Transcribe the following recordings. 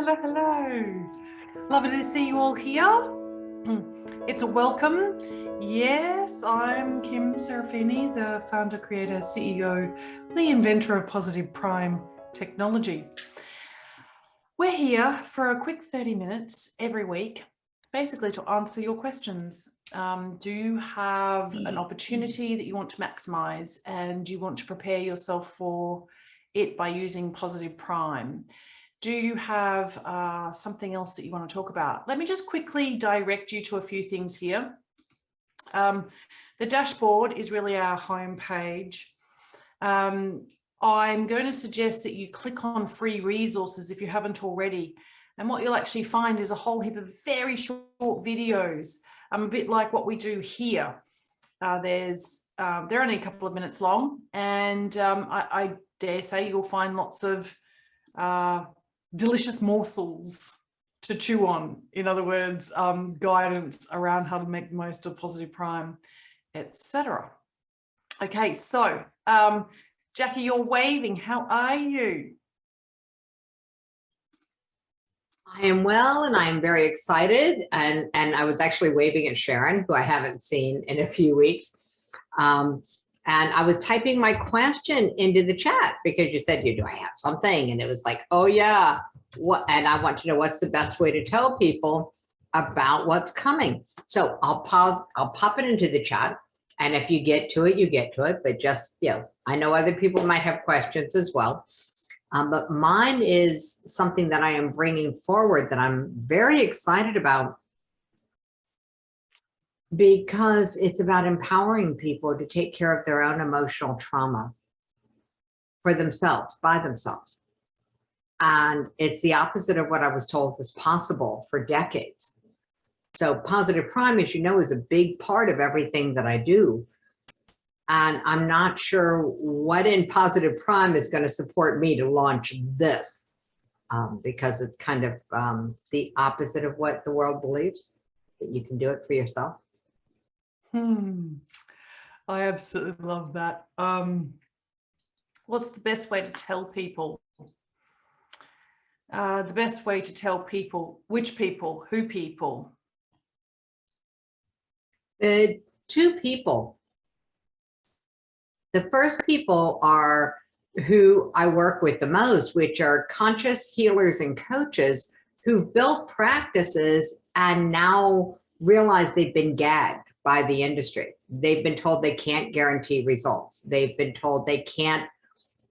hello. Lovely to see you all here. It's a welcome. Yes, I'm Kim Serafini, the founder, creator, CEO, the inventor of Positive Prime technology. We're here for a quick 30 minutes every week, basically to answer your questions. Do you have an opportunity that you want to maximize and you want to prepare yourself for it by using Positive Prime? Do you have something else that you want to talk about? Let me just quickly direct you to a few things here. The dashboard is really our home page. I'm going to suggest that you click on free resources if you haven't already. And what you'll actually find is a whole heap of very short videos, a bit like what we do here. They're only a couple of minutes long, and I dare say you'll find lots of delicious morsels to chew on. In other words, guidance around how to make the most of Positive Prime, etc. Okay, so Jackie, you're waving. How are you? I am well, and I am very excited. And I was actually waving at Sharon, who I haven't seen in a few weeks. And I was typing my question into the chat because you said, do I have something? And it was like, oh yeah, what? And I want to know what's the best way to tell people about what's coming. So I'll pop it into the chat. And if you get to it, you get to it. But just, I know other people might have questions as well. But mine is something that I am bringing forward that I'm very excited about, because it's about empowering people to take care of their own emotional trauma for themselves, by themselves. And it's the opposite of what I was told was possible for decades. So Positive Prime, as you know, is a big part of everything that I do. And I'm not sure what in Positive Prime is going to support me to launch this, because it's kind of the opposite of what the world believes, that you can do it for yourself. I absolutely love that. What's the best way to tell people? The best way to tell people, which people, who people? The two people. The first people are who I work with the most, which are conscious healers and coaches who've built practices and now realize they've been gagged by the industry. They've been told they can't guarantee results. They've been told they can't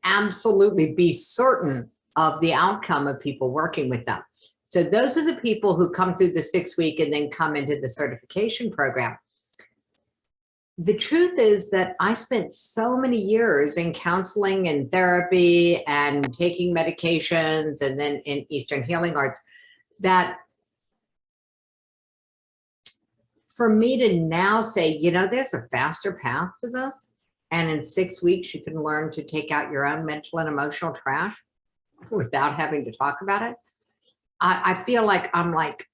absolutely be certain of the outcome of people working with them. So those are the people who come through the 6-week and then come into the certification program. The truth is that I spent so many years in counseling and therapy and taking medications and then in Eastern healing arts, that for me to now say, there's a faster path to this. And in 6 weeks, you can learn to take out your own mental and emotional trash without having to talk about it. I feel like I'm like,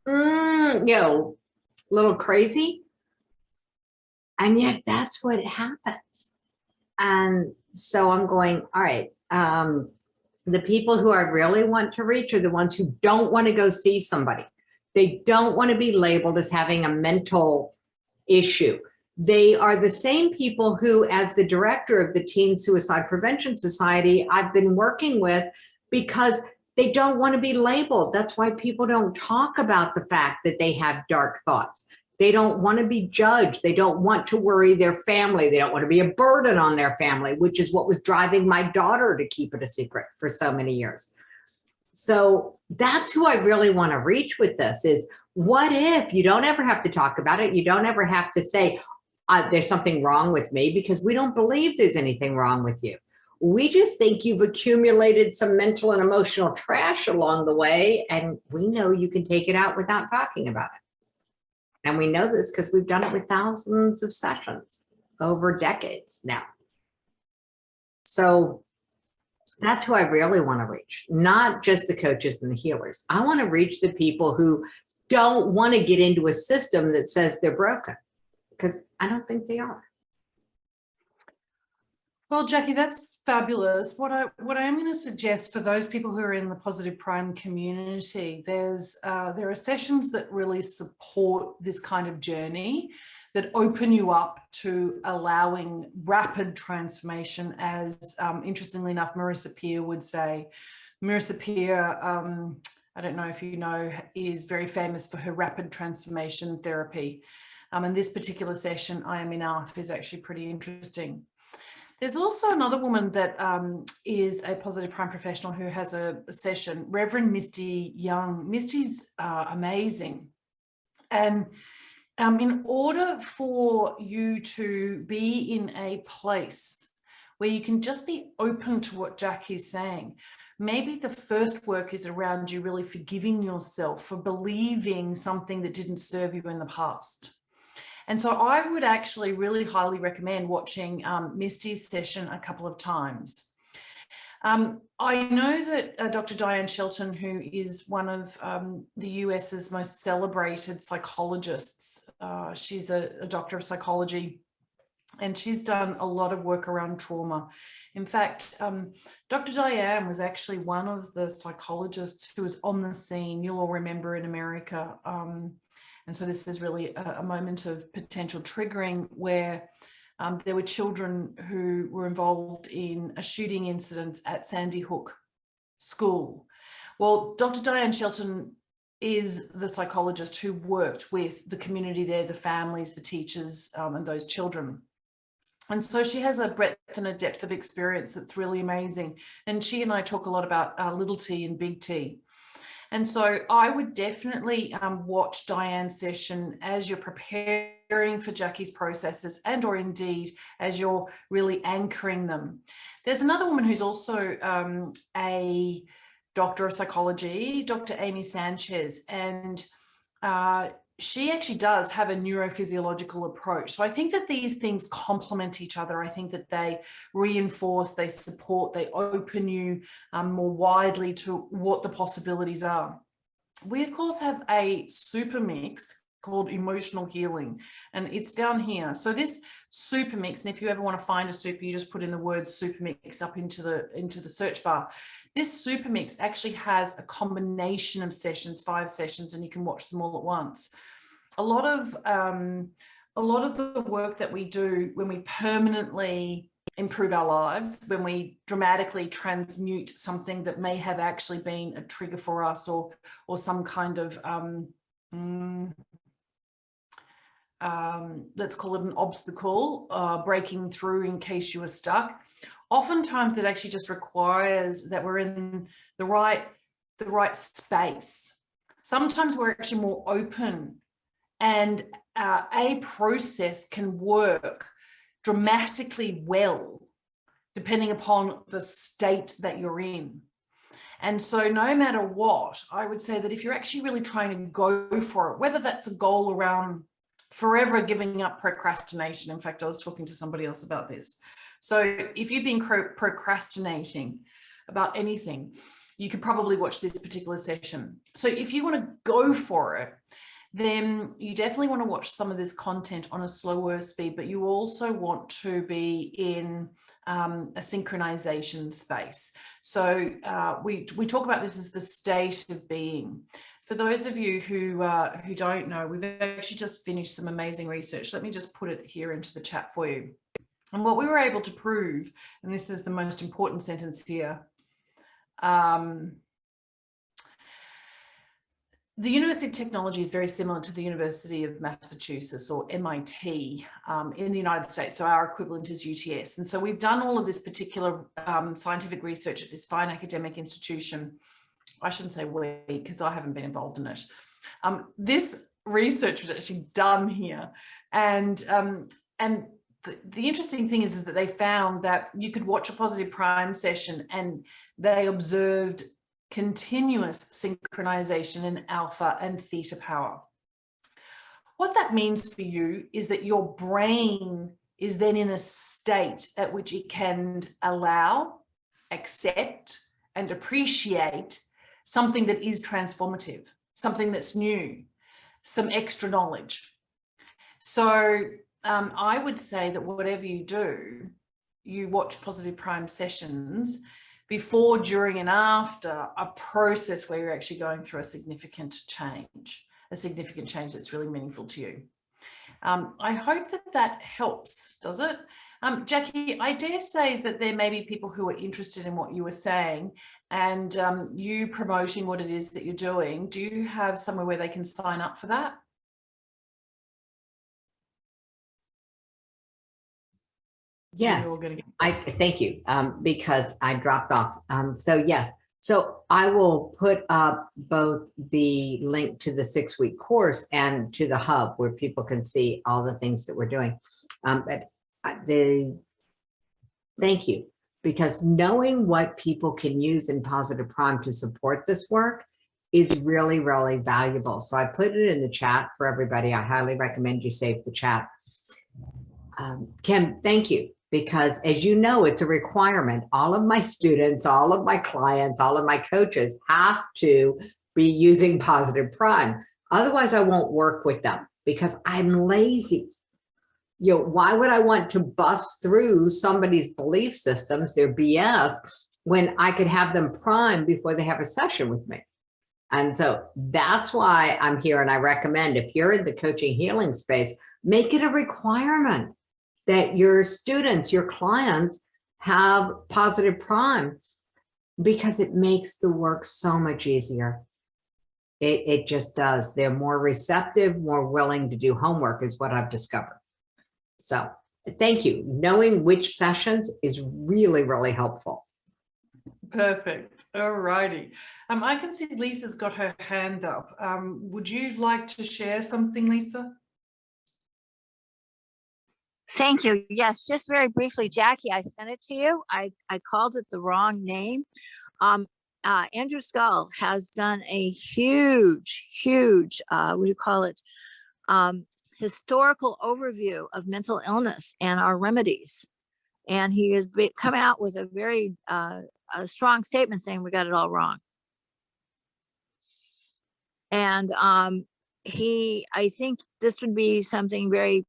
a little crazy. And yet that's what happens. And so I'm going, all right, the people who I really want to reach are the ones who don't want to go see somebody. They don't want to be labeled as having a mental issue. They are the same people who, as the director of the Teen Suicide Prevention Society, I've been working with, because they don't want to be labeled. That's why people don't talk about the fact that they have dark thoughts. They don't want to be judged. They don't want to worry their family. They don't want to be a burden on their family, which is what was driving my daughter to keep it a secret for so many years. So that's who I really want to reach with this is, what if you don't ever have to talk about it? You don't ever have to say, there's something wrong with me, because we don't believe there's anything wrong with you. We just think you've accumulated some mental and emotional trash along the way, and we know you can take it out without talking about it. And we know this because we've done it with thousands of sessions over decades now. So that's who I really want to reach, not just the coaches and the healers. I want to reach the people who don't want to get into a system that says they're broken, because I don't think they are. Well, Jackie, that's fabulous. What I am going to suggest for those people who are in the Positive Prime community, there are sessions that really support this kind of journey, that open you up to allowing rapid transformation, as interestingly enough, Marissa Peer would say. Marissa Peer, I don't know if you know, is very famous for her rapid transformation therapy. And this particular session, I Am Enough, is actually pretty interesting. There's also another woman that is a Positive Prime professional who has a session, Reverend Misty Young. Misty's amazing. And in order for you to be in a place where you can just be open to what Jackie's saying, maybe the first work is around you really forgiving yourself for believing something that didn't serve you in the past. And so I would actually really highly recommend watching Misty's session a couple of times. I know that Dr. Diane Shelton, who is one of the US's most celebrated psychologists, she's a doctor of psychology, and she's done a lot of work around trauma. In fact, Dr. Diane was actually one of the psychologists who was on the scene, you'll all remember, in America. And so this is really a moment of potential triggering where there were children who were involved in a shooting incident at Sandy Hook School. Well, Dr. Diane Shelton is the psychologist who worked with the community there, the families, the teachers, and those children. And so she has a breadth and a depth of experience that's really amazing. And she and I talk a lot about little T and big T. And so I would definitely watch Diane's session as you're preparing for Jackie's processes, and or indeed as you're really anchoring them. There's another woman who's also a doctor of psychology, Dr. Amy Sanchez, and she actually does have a neurophysiological approach. So I think that these things complement each other. I think that they reinforce, they support, they open you more widely to what the possibilities are. We, of course, have a super mix called emotional healing, and it's down here. So this super mix, and if you ever want to find a super, you just put in the word super mix up into the search bar. This super mix actually has a combination of sessions, 5 sessions, and you can watch them all at once. A lot of the work that we do when we permanently improve our lives, when we dramatically transmute something that may have actually been a trigger for us, or some kind of let's call it an obstacle, breaking through in case you were stuck. Oftentimes it actually just requires that we're in the right space. Sometimes we're actually more open, and a process can work dramatically well depending upon the state that you're in. And so no matter what, I would say that if you're actually really trying to go for it, whether that's a goal around forever giving up procrastination. In fact, I was talking to somebody else about this. So if you've been procrastinating about anything, you could probably watch this particular session. So if you want to go for it, then you definitely want to watch some of this content on a slower speed, but you also want to be in a synchronization space. So we talk about this as the state of being. For those of you who don't know, we've actually just finished some amazing research. Let me just put it here into the chat for you. And what we were able to prove, and this is the most important sentence here, the University of Technology is very similar to the University of Massachusetts, or MIT, in the United States. So our equivalent is UTS. And so we've done all of this particular scientific research at this fine academic institution. I shouldn't say we, because I haven't been involved in it. This research was actually done here. And the interesting thing is that they found that you could watch a Positive Prime session and they observed continuous synchronization in alpha and theta power. What that means for you is that your brain is then in a state at which it can allow, accept, and appreciate something that is transformative, something that's new, some extra knowledge. So I would say that whatever you do, you watch Positive Prime sessions before, during, and after a process where you're actually going through a significant change that's really meaningful to you. I hope that helps, does it? Jackie, I dare say that there may be people who are interested in what you were saying and you promoting what it is that you're doing. Do you have somewhere where they can sign up for that? Yes, I thank you, because I dropped off. So yes, so I will put up both the link to the 6-week course and to the hub where people can see all the things that we're doing. But thank you, because knowing what people can use in Positive Prime to support this work is really, really valuable. So I put it in the chat for everybody. I highly recommend you save the chat. Kim, thank you. Because as you know, it's a requirement. All of my students, all of my clients, all of my coaches have to be using Positive Prime. Otherwise, I won't work with them because I'm lazy. You know, why would I want to bust through somebody's belief systems, their BS, when I could have them prime before they have a session with me? And so that's why I'm here. And I recommend, if you're in the coaching healing space, make it a requirement that your students, your clients have Positive Prime, because it makes the work so much easier. It just does. They're more receptive, more willing to do homework is what I've discovered. So thank you. Knowing which sessions is really, really helpful. Perfect. All righty. I can see Lisa's got her hand up. Would you like to share something, Lisa? Thank you. Yes, just very briefly, Jackie, I sent it to you. I called it the wrong name. Andrew Scull has done a huge, what do you call it? Historical overview of mental illness and our remedies. And he has come out with a very a strong statement saying we got it all wrong. And I think this would be something very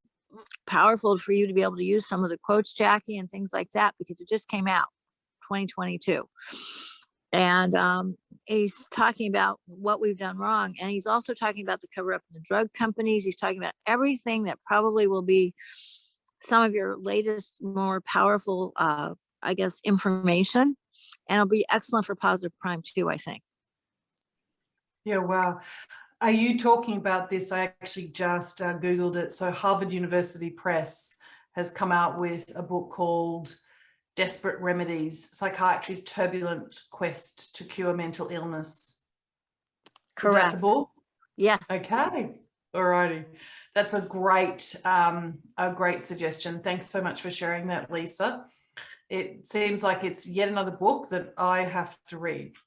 powerful for you to be able to use some of the quotes, Jackie, and things like that, because it just came out 2022. And he's talking about what we've done wrong. And he's also talking about the cover up in the drug companies. He's talking about everything that probably will be some of your latest, more powerful, I guess, information. And it'll be excellent for Positive Prime too, I think. Yeah, wow. Are you talking about this? I actually just Googled it. So Harvard University Press has come out with a book called Desperate Remedies, Psychiatry's Turbulent Quest to Cure Mental Illness. Correct. Is that the book? Yes. Okay. All righty. That's a great suggestion. Thanks so much for sharing that, Lisa. It seems like it's yet another book that I have to read.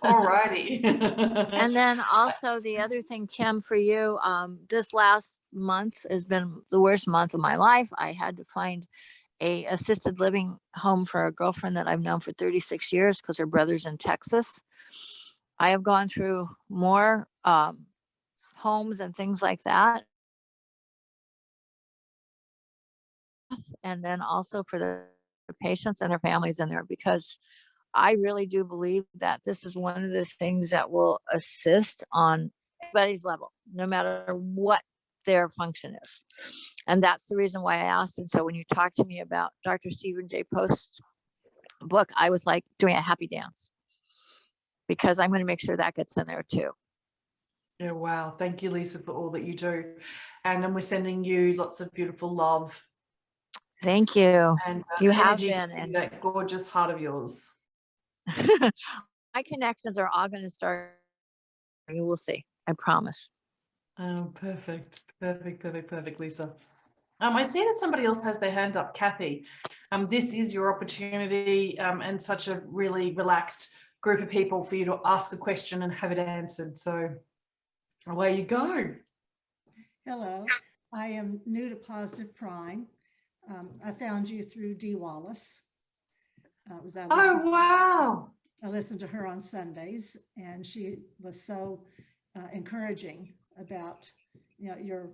All righty. And then also the other thing, Kim, for you, this last month has been the worst month of my life. I had to find a assisted living home for a girlfriend that I've known for 36 years because her brother's in Texas. I have gone through more homes and things like that. And then also for the patients and their families in there, because I really do believe that this is one of the things that will assist on everybody's level, no matter what their function is. And that's the reason why I asked. And so when you talked to me about Dr. Stephen J. Post's book, I was like doing a happy dance, because I'm going to make sure that gets in there too. Yeah, wow. Thank you, Lisa, for all that you do. And then we're sending you lots of beautiful love. Thank you. And you have been and that gorgeous heart of yours. My connections are all going to start. You will see. I promise. Oh, perfect, Lisa. I see that somebody else has their hand up, Kathy. This is your opportunity, and such a really relaxed group of people for you to ask a question and have it answered. So away you go. Hello, I am new to Positive Prime. I found you through Dee Wallace. Wow. I listened to her on Sundays, and she was so encouraging about your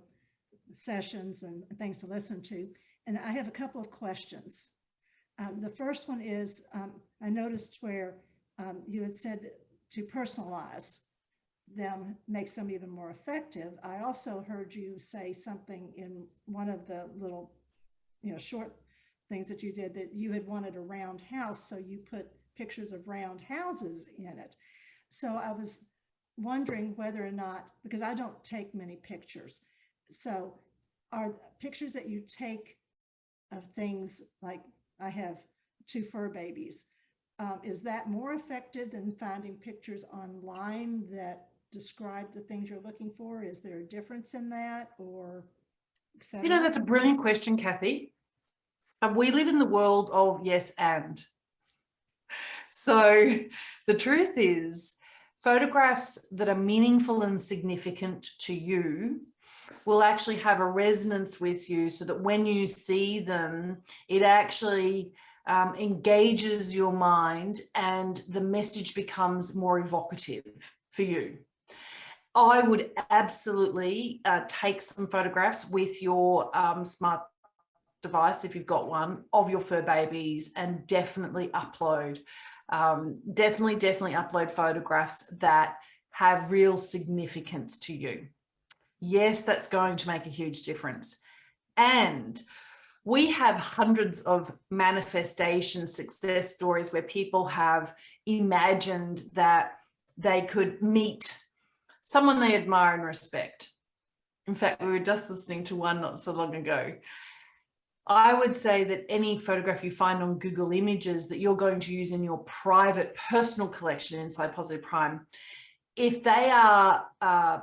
sessions and things to listen to. And I have a couple of questions. The first one is, I noticed where you had said that to personalize them makes them even more effective. I also heard you say something in one of the little, short things that you did, that you had wanted a round house, so you put pictures of round houses in it. So I was wondering whether or not, because I don't take many pictures, so are pictures that you take of things like, I have 2 fur babies, is that more effective than finding pictures online that describe the things you're looking for? Is there a difference in that, or et cetera? That's a brilliant question, Kathy. We live in the world of yes and. So the truth is, photographs that are meaningful and significant to you will actually have a resonance with you, so that when you see them, it actually engages your mind and the message becomes more evocative for you. I would absolutely take some photographs with your smart device, if you've got one, of your fur babies, and definitely upload. Definitely upload photographs that have real significance to you. Yes, that's going to make a huge difference. And we have hundreds of manifestation success stories where people have imagined that they could meet someone they admire and respect. In fact, we were just listening to one not so long ago. I would say that any photograph you find on Google Images that you're going to use in your private personal collection inside Positive Prime, if they are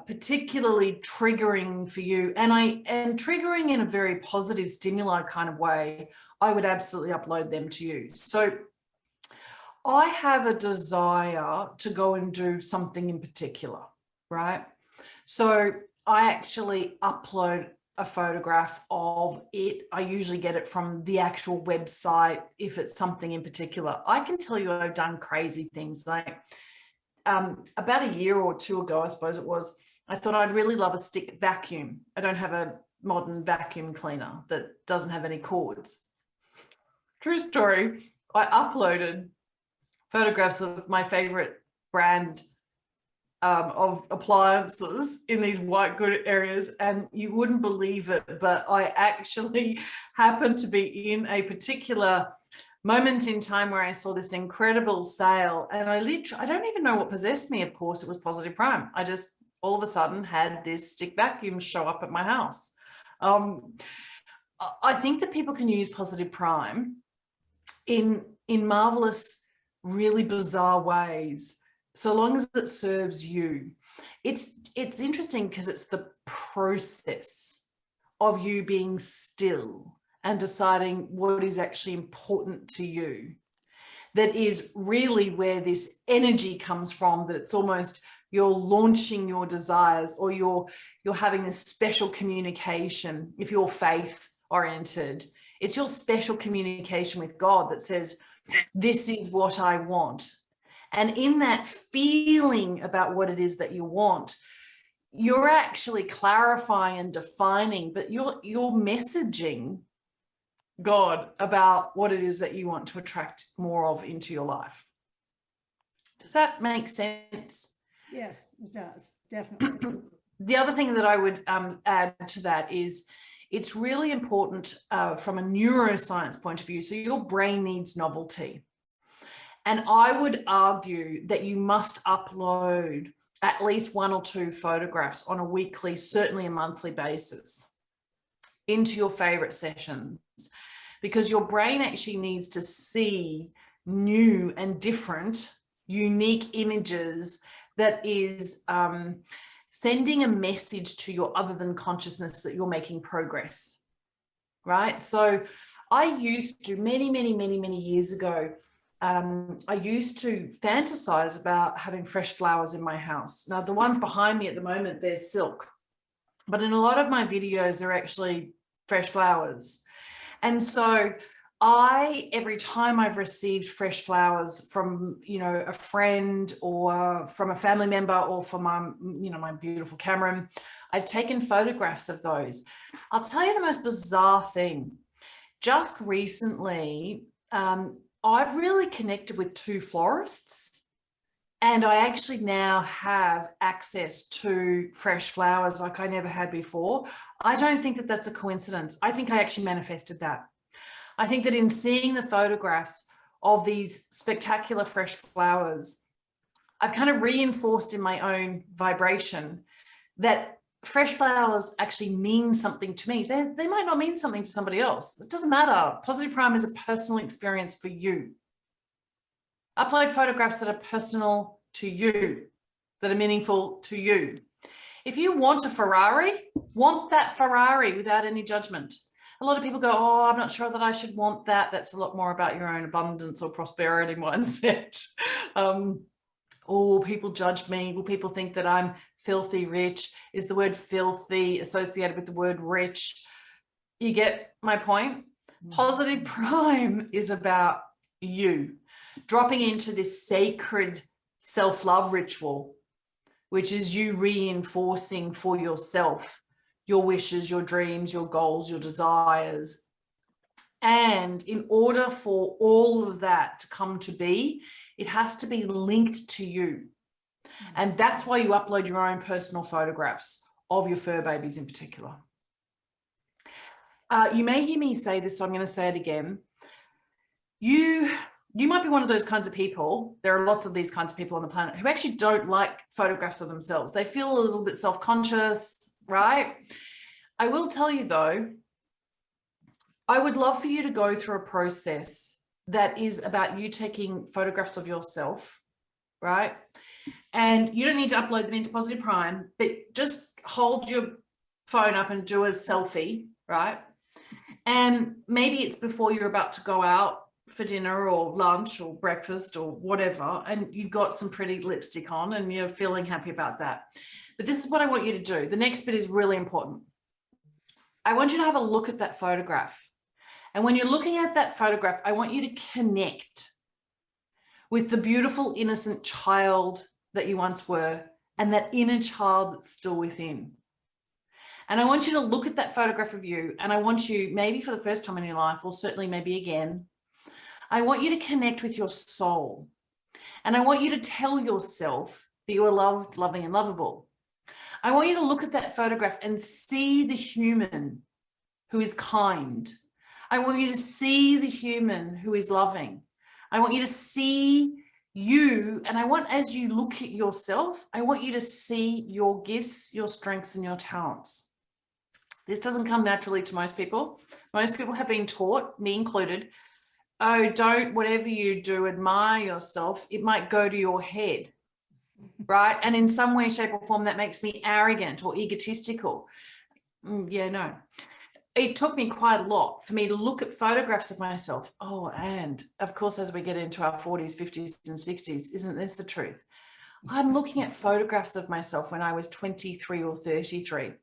particularly triggering for you, and triggering in a very positive stimuli kind of way, I would absolutely upload them to you. So I have a desire to go and do something in particular, right? So I actually upload a photograph of it. I usually get it from the actual website if it's something in particular. I can tell you I've done crazy things. Like about a year or two ago, I suppose it was, I thought I'd really love a stick vacuum. I don't have a modern vacuum cleaner that doesn't have any cords. True story. I uploaded photographs of my favorite brand of appliances in these white good areas, and you wouldn't believe it, but I actually happened to be in a particular moment in time where I saw this incredible sale, and I don't even know what possessed me. Of course, it was Positive Prime. I just all of a sudden had this stick vacuum show up at my house. I think that people can use Positive Prime in marvelous, really bizarre ways, so long as it serves you. It's interesting because it's the process of you being still and deciding what is actually important to you that is really where this energy comes from, that it's almost you're launching your desires, or you're having this special communication. If you're faith oriented, it's your special communication with God that says, this is what I want. And in that feeling about what it is that you want, you're actually clarifying and defining, but you're messaging God about what it is that you want to attract more of into your life. Does that make sense? Yes, it does, definitely. The other thing that I would add to that is it's really important from a neuroscience point of view. So your brain needs novelty. And I would argue that you must upload at least 1 or 2 photographs on a weekly, certainly a monthly basis into your favorite sessions, because your brain actually needs to see new and different, unique images that is sending a message to your other than consciousness that you're making progress, right? So I used to, many years ago, I used to fantasize about having fresh flowers in my house. Now, the ones behind me at the moment, they're silk, but in a lot of my videos, they're actually fresh flowers. And so every time I've received fresh flowers from, a friend or from a family member or from my beautiful Cameron, I've taken photographs of those. I'll tell you the most bizarre thing. Just recently, I've really connected with 2 florists, and I actually now have access to fresh flowers like I never had before. I don't think that that's a coincidence. I think I actually manifested that. I think that in seeing the photographs of these spectacular fresh flowers, I've kind of reinforced in my own vibration that fresh flowers actually mean something to me. They might not mean something to somebody else. It doesn't matter. Positive Prime is a personal experience for you. Upload photographs that are personal to you, that are meaningful to you. If you want a Ferrari, want that Ferrari without any judgment. A lot of people go, oh, I'm not sure that I should want that. That's a lot more about your own abundance or prosperity mindset. Oh, people judge me. Will people think that I'm filthy rich? Is the word filthy associated with the word rich? You get my point? Positive Prime is about you dropping into this sacred self-love ritual, which is you reinforcing for yourself your wishes, your dreams, your goals, your desires. And in order for all of that to come to be, it has to be linked to you. And that's why you upload your own personal photographs of your fur babies in particular. You may hear me say this, so I'm going to say it again. You might be one of those kinds of people. There are lots of these kinds of people on the planet who actually don't like photographs of themselves. They feel a little bit self-conscious, right? I will tell you though, I would love for you to go through a process that is about you taking photographs of yourself, right? And you don't need to upload them into Positive Prime, but just hold your phone up and do a selfie, right? And maybe it's before you're about to go out for dinner or lunch or breakfast or whatever, and you've got some pretty lipstick on and you're feeling happy about that. But this is what I want you to do. The next bit is really important. I want you to have a look at that photograph. And when you're looking at that photograph, I want you to connect with the beautiful, innocent child that you once were and that inner child that's still within. And I want you to look at that photograph of you, and I want you, maybe for the first time in your life, or certainly maybe again, I want you to connect with your soul. And I want you to tell yourself that you are loved, loving, and lovable. I want you to look at that photograph and see the human who is kind. I want you to see the human who is loving. I want you to see you, and I want, as you look at yourself, I want you to see your gifts, your strengths, and your talents. This doesn't come naturally to most people. Most people have been taught, me included, oh, don't, whatever you do, admire yourself. It might go to your head, right? And in some way, shape, or form, that makes me arrogant or egotistical. Yeah, no. It took me quite a lot for me to look at photographs of myself. Oh, and of course, as we get into our 40s, 50s, and 60s, isn't this the truth? I'm looking at photographs of myself when I was 23 or 33.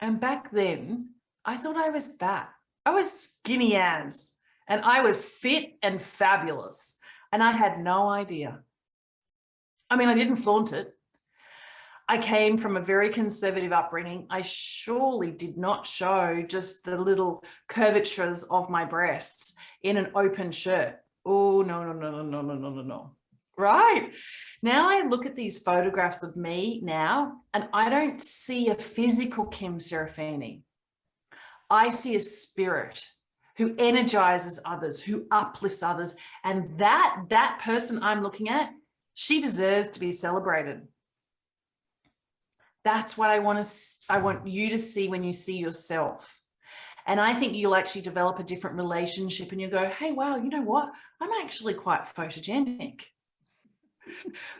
And back then, I thought I was fat. I was skinny as, and I was fit and fabulous. And I had no idea. I mean, I didn't flaunt it. I came from a very conservative upbringing. I surely did not show just the little curvatures of my breasts in an open shirt. Oh, no. Right? Now I look at these photographs of me now, and I don't see a physical Kim Serafini. I see a spirit who energizes others, who uplifts others. And that person I'm looking at, she deserves to be celebrated. That's what I want you to see when you see yourself. And I think you'll actually develop a different relationship, and you go, hey, wow, you know what? I'm actually quite photogenic.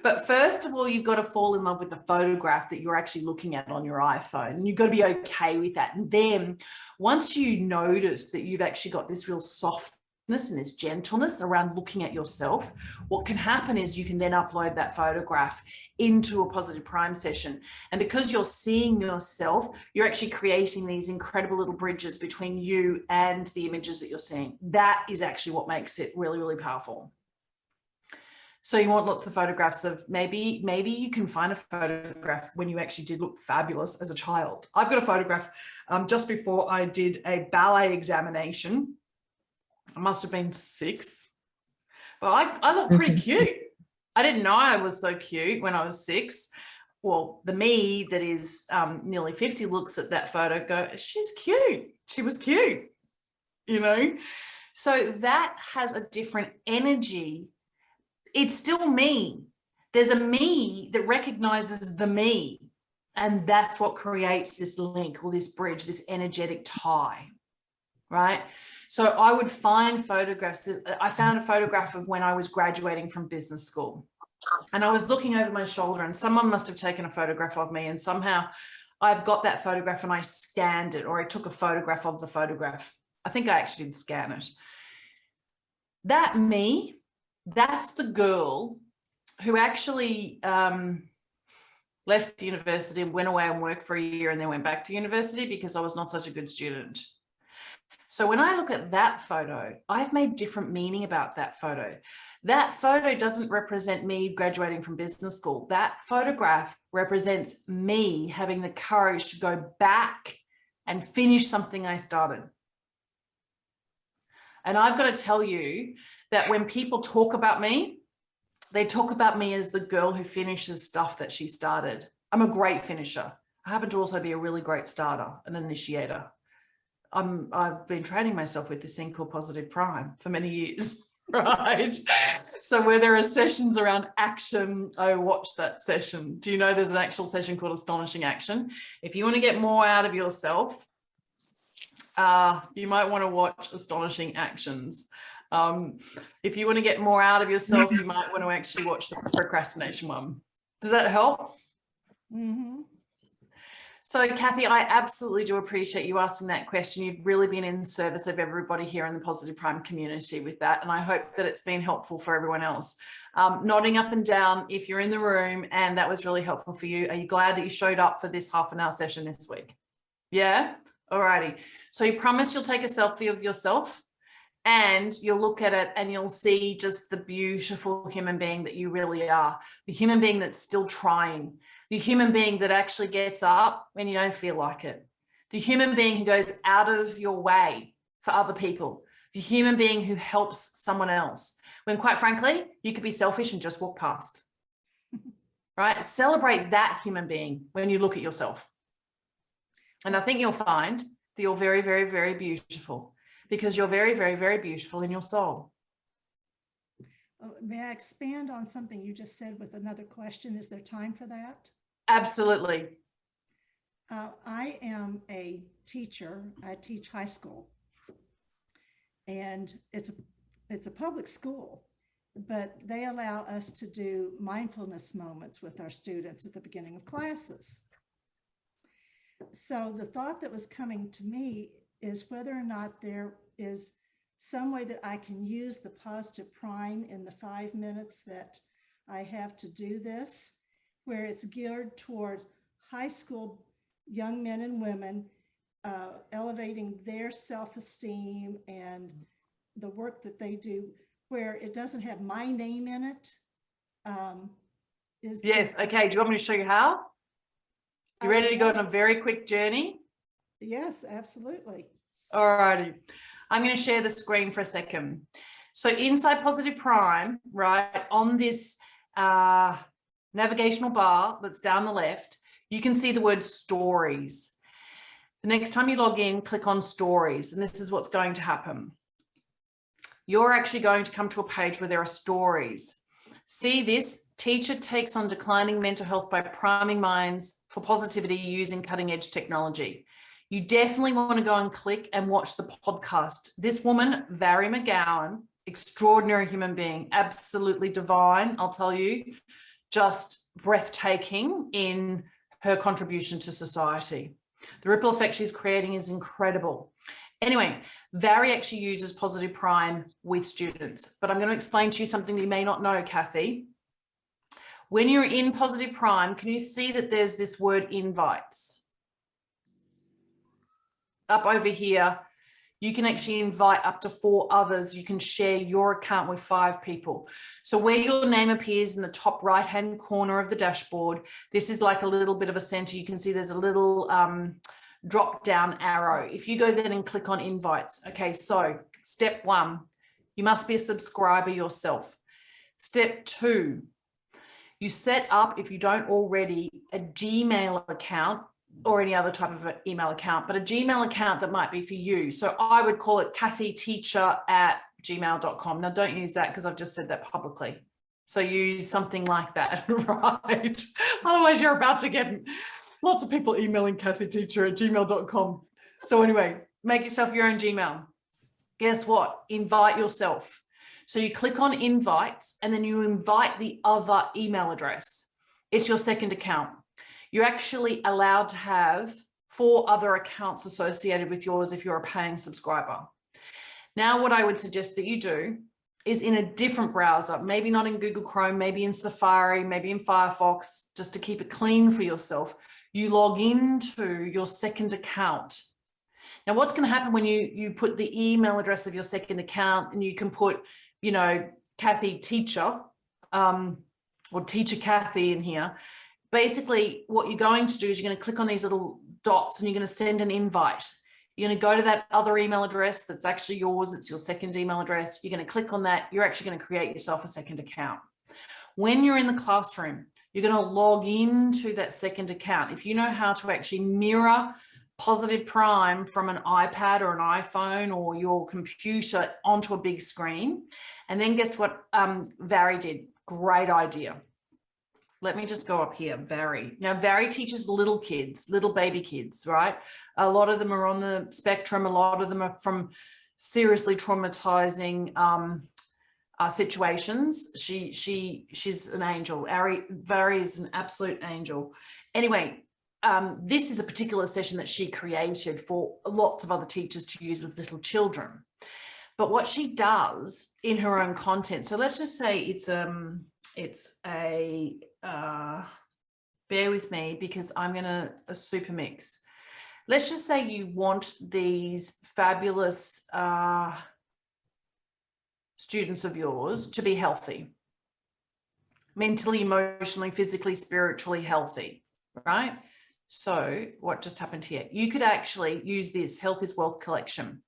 But first of all, you've got to fall in love with the photograph that you're actually looking at on your iPhone. And you've got to be okay with that. And then once you notice that you've actually got this real softness and this gentleness around looking at yourself, what can happen is you can then upload that photograph into a Positive Prime session. And because you're seeing yourself, you're actually creating these incredible little bridges between you and the images that you're seeing. That is actually what makes it really, really powerful. So you want lots of photographs of maybe you can find a photograph when you actually did look fabulous as a child. I've got a photograph just before I did a ballet examination. I must have been 6. But I look pretty cute. I didn't know I was so cute when I was 6. Well, the me that is nearly 50 looks at that photo, go, she's cute. She was cute, you know? So that has a different energy. It's still me. There's a me that recognizes the me. And that's what creates this link or this bridge, this energetic tie, right? So I would find photographs. I found a photograph of when I was graduating from business school. And I was looking over my shoulder and someone must have taken a photograph of me, and somehow I've got that photograph and I scanned it, or I took a photograph of the photograph. I think I actually did scan it. That me, that's the girl who actually left university and went away and worked for a year and then went back to university because I was not such a good student. So when I look at that photo, I've made different meaning about that photo. That photo doesn't represent me graduating from business school. That photograph represents me having the courage to go back and finish something I started. And I've got to tell you that when people talk about me, they talk about me as the girl who finishes stuff that she started. I'm a great finisher. I happen to also be a really great starter, an initiator. I've been training myself with this thing called Positive Prime for many years, right? So where there are sessions around action, I watch that session. Do you know there's an actual session called Astonishing Action? If you want to get more out of yourself, you might want to watch Astonishing Actions. If you want to get more out of yourself, you might want to actually watch the procrastination one. Does that help? Mm-hmm. So Kathy, I absolutely do appreciate you asking that question. You've really been in service of everybody here in the Positive Prime community with that. And I hope that it's been helpful for everyone else. Nodding up and down if you're in the room and that was really helpful for you. Are you glad that you showed up for this half-an-hour session this week? Yeah? Alrighty. So you promise you'll take a selfie of yourself and you'll look at it and you'll see just the beautiful human being that you really are. The human being that's still trying. The human being that actually gets up when you don't feel like it. The human being who goes out of your way for other people. The human being who helps someone else. When quite frankly, you could be selfish and just walk past. Right? Celebrate that human being when you look at yourself. And I think you'll find that you're very, very, very beautiful. Because you're very, very, very beautiful in your soul. May I expand on something you just said with another question? Is there time for that? Absolutely. I am a teacher. I teach high school. And it's a public school, but they allow us to do mindfulness moments with our students at the beginning of classes. So the thought that was coming to me is whether or not there is some way that I can use the Positive Prime in the 5 minutes that I have to do this, where it's geared toward high school young men and women, elevating their self-esteem and the work that they do, where it doesn't have my name in it. Yes. Okay. Do you want me to show you how? You ready to go on a very quick journey? Yes, absolutely. All righty. I'm going to share the screen for a second. So inside Positive Prime, right, on this navigational bar that's down the left, you can see the word stories. The next time you log in, click on stories, and this is what's going to happen. You're actually going to come to a page where there are stories. See this? Teacher takes on declining mental health by priming minds for positivity using cutting-edge technology. You definitely want to go and click and watch the podcast. This woman, Vary McGowan, extraordinary human being, absolutely divine, I'll tell you, just breathtaking in her contribution to society. The ripple effect she's creating is incredible. Anyway, Vary actually uses Positive Prime with students, but I'm going to explain to you something that you may not know, Kathy. When you're in Positive Prime, can you see that there's this word invites? Up over here, you can actually invite up to 4 others. You can share your account with 5 people. So where your name appears in the top right-hand corner of the dashboard, this is like a little bit of a center. You can see there's a little drop down arrow. If you go then and click on invites. Okay, so Step 1, you must be a subscriber yourself. Step 2, you set up, if you don't already, a Gmail account or any other type of email account, but a Gmail account that might be for you. So I would call it kathyteacher@gmail.com. Now don't use that because I've just said that publicly. So use something like that, right? Otherwise you're about to get lots of people emailing kathyteacher@gmail.com. So anyway, make yourself your own Gmail. Guess what? Invite yourself. So you click on invites and then you invite the other email address. It's your second account. You're actually allowed to have 4 other accounts associated with yours if you're a paying subscriber. Now, what I would suggest that you do is in a different browser, maybe not in Google Chrome, maybe in Safari, maybe in Firefox, just to keep it clean for yourself, you log into your second account. Now, what's going to happen when you put the email address of your second account, and you can put, you know, Kathy Teacher or Teacher Kathy in here. Basically, what you're going to do is you're going to click on these little dots and you're going to send an invite. You're going to go to that other email address that's actually yours. It's your second email address. You're going to click on that. You're actually going to create yourself a second account. When you're in the classroom, you're going to log into that second account. If you know how to actually mirror Positive Prime from an iPad or an iPhone or your computer onto a big screen. And then guess what Vary did? Great idea. Let me just go up here, Vary. Now, Vary teaches little kids, little baby kids, right? A lot of them are on the spectrum. A lot of them are from seriously traumatizing situations. She's an angel. Vary is an absolute angel. Anyway, this is a particular session that she created for lots of other teachers to use with little children. But what she does in her own content, so let's just say it's a bear with me because I'm going to a super mix. Let's just say you want these fabulous students of yours to be healthy, mentally, emotionally, physically, spiritually healthy, right? So what just happened here? You could actually use this Health is Wealth collection.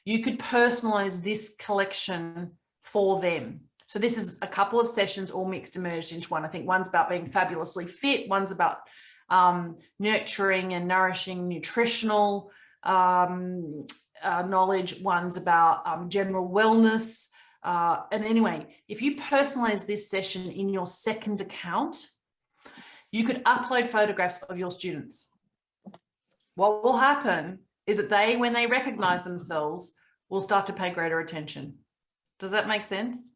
You could personalize this collection for them. So this is a couple of sessions all mixed and merged into one. I think one's about being fabulously fit. One's about nurturing and nourishing nutritional knowledge. One's about general wellness. And anyway, if you personalize this session in your second account, you could upload photographs of your students. What will happen is that they, when they recognize themselves, will start to pay greater attention. Does that make sense?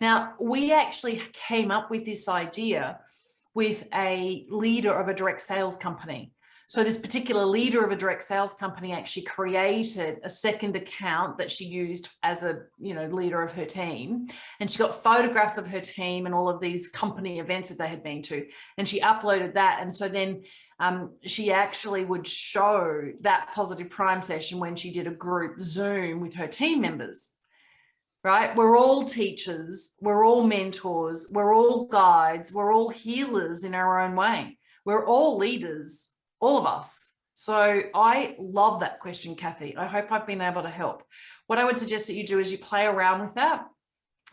Now, we actually came up with this idea with a leader of a direct sales company. So this particular leader of a direct sales company actually created a second account that she used as a, you know, leader of her team. And she got photographs of her team and all of these company events that they had been to. And she uploaded that. And so then she actually would show that Positive Prime session when she did a group Zoom with her team members. Right? We're all teachers. We're all mentors. We're all guides. We're all healers in our own way. We're all leaders. All of us. So I love that question, Kathy. I hope I've been able to help. What I would suggest that you do is you play around with that.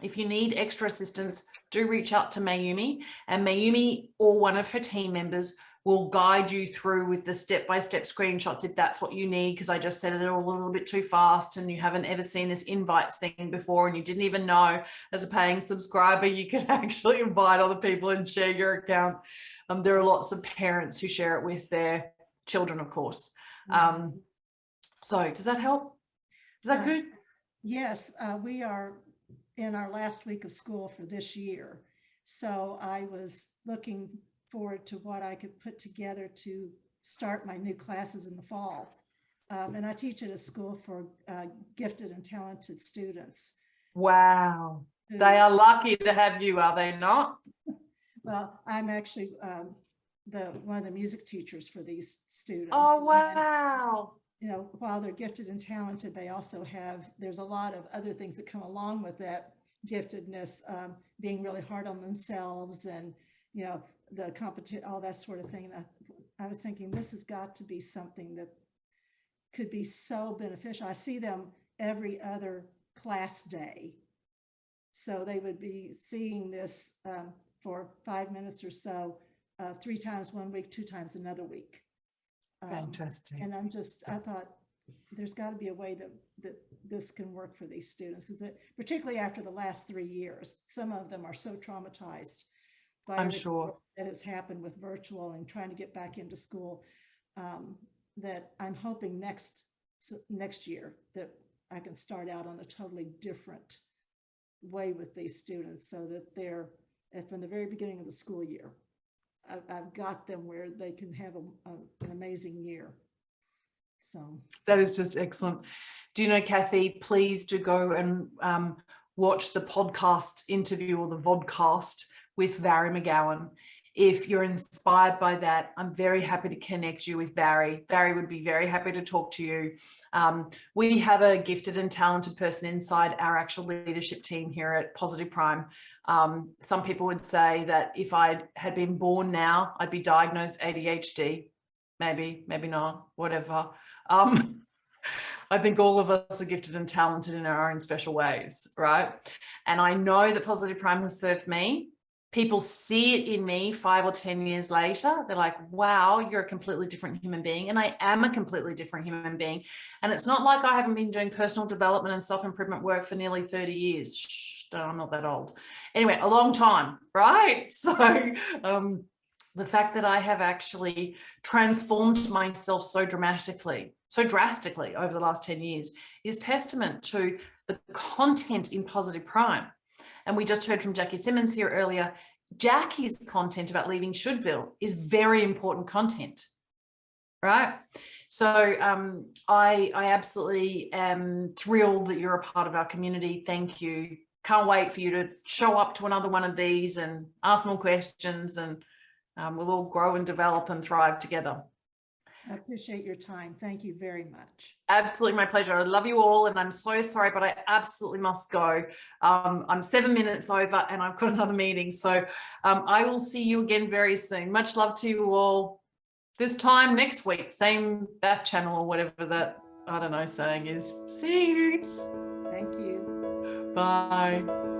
If you need extra assistance, do reach out to Mayumi, and Mayumi or one of her team members will guide you through with the step-by-step screenshots if that's what you need, because I just said it all a little bit too fast and you haven't ever seen this invites thing before and you didn't even know as a paying subscriber you can actually invite other people and share your account. There are lots of parents who share it with their children, of course. So does that help? Is that good? Yes, we are in our last week of school for this year. So I was looking forward to what I could put together to start my new classes in the fall. And I teach at a school for gifted and talented students. Wow. They are lucky to have you, are they not? Well, I'm actually one of the music teachers for these students. Oh, wow. And, you know, while they're gifted and talented, they also there's a lot of other things that come along with that giftedness, being really hard on themselves and, you know, the competition, all that sort of thing. And I was thinking this has got to be something that could be so beneficial. I see them every other class day. So they would be seeing this for 5 minutes or so, 3 times one week, 2 times another week. Fantastic. And I thought there's got to be a way that this can work for these students, because particularly after the last 3 years, some of them are so traumatized by I'm everything sure. that has happened with virtual and trying to get back into school, that I'm hoping next year that I can start out on a totally different way with these students, so that they're from the very beginning of the school year, I've got them where they can have an amazing year. So that is just excellent. Do you know, Kathy, please do go and watch the podcast interview or the vodcast with Barry McGowan. If you're inspired by that, I'm very happy to connect you with Barry. Barry would be very happy to talk to you. We have a gifted and talented person inside our actual leadership team here at Positive Prime. Some people would say that if I had been born now, I'd be diagnosed ADHD. Maybe not, whatever. I think all of us are gifted and talented in our own special ways, right? And I know that Positive Prime has served me. People see it in me 5 or 10 years later. They're like, wow, you're a completely different human being. And I am a completely different human being. And it's not like I haven't been doing personal development and self-improvement work for nearly 30 years. Shh, I'm not that old. Anyway, a long time, right? So the fact that I have actually transformed myself so drastically over the last 10 years is testament to the content in Positive Prime. And we just heard from Jackie Simmons here earlier. Jackie's content about leaving Shouldville is very important content, right? So I absolutely am thrilled that you're a part of our community. Thank you. Can't wait for you to show up to another one of these and ask more questions, and we'll all grow and develop and thrive together. I appreciate your time. Thank you very much. Absolutely, my pleasure. I love you all, and I'm so sorry, but I absolutely must go. I'm 7 minutes over and I've got another meeting. So I will see you again very soon. Much love to you all. This time next week, same back channel or whatever that, I don't know, saying is. See you. Thank you. Bye.